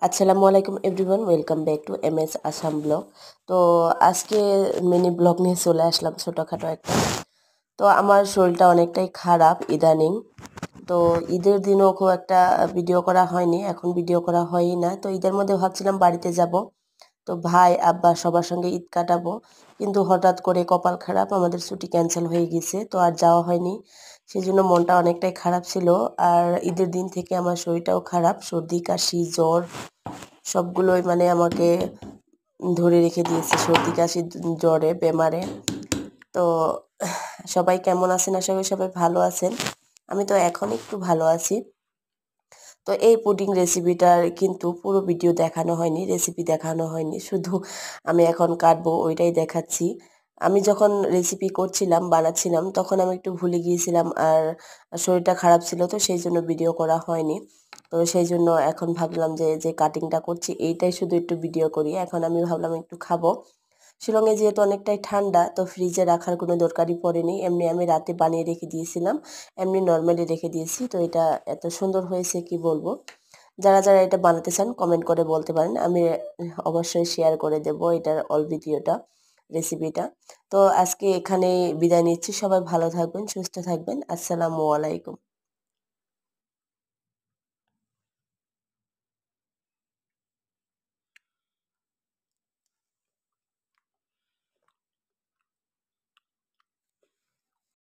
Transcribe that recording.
আসসালামু আলাইকুম everyone, welcome back to MS Assam blog. তো আজকে মিনি ব্লগ নিয়ে চলে আসলাম ছোটোখাটো একটা। তো আমার শরীরটা অনেকটাই খারাপ ইদানিং। তো ঈদের দিনও খুব একটা ভিডিও করা হয়নি, এখন ভিডিও করা হয়ই না। তো ঈদের মধ্যে ভাবছিলাম বাড়িতে যাব, তো ভাই আব্বা সবার সঙ্গে ঈদ কাটাবো, কিন্তু হঠাৎ করে কপাল খারাপ, আমাদের ছুটি ক্যান্সেল হয়ে গেছে, তো আর যাওয়া হয়নি। সেই জন্য মনটা অনেকটাই খারাপ ছিল। আর ঈদের দিন থেকে আমার শরীরটাও খারাপ, সর্দি কাশি জ্বর সবগুলোই মানে আমাকে ধরে রেখে দিয়েছে, সর্দি কাশি জ্বরে বেমারে। তো সবাই কেমন আছেন? আশা করি সবাই ভালো আছেন। আমি তো এখন একটু ভালো আছি। তো এই পুডিং রেসিপিটার কিন্তু পুরো ভিডিও দেখানো হয়নি, রেসিপি দেখানো হয়নি, শুধু আমি এখন কাটবো ওইটাই দেখাচ্ছি। আমি যখন রেসিপি করছিলাম বানাচ্ছিলাম তখন আমি একটু ভুলে গিয়েছিলাম, আর শরীরটা খারাপ ছিল, তো সেই জন্য ভিডিও করা হয়নি। তো সেই জন্য এখন ভাবলাম যে যে কাটিংটা করছি এইটাই শুধু একটু ভিডিও করি। এখন আমি ভাবলাম একটু খাবো। শিলংয়ে যেহেতু অনেকটাই ঠান্ডা, তো ফ্রিজে রাখার কোনো দরকারই পড়েনি, এমনি আমি রাতে বানিয়ে রেখে দিয়েছিলাম, এমনি নর্মালি রেখে দিয়েছি। তো এটা এত সুন্দর হয়েছে কি বলবো। যারা যারা এটা বানাতে চান কমেন্ট করে বলতে পারেন, আমি অবশ্যই শেয়ার করে দেব এটার অল ভিডিওটা, রেসিপিটা। তো আজকে এখানেই বিদায় নিচ্ছি, সবাই ভালো থাকবেন, সুস্থ থাকবেন। আসসালামু আলাইকুম।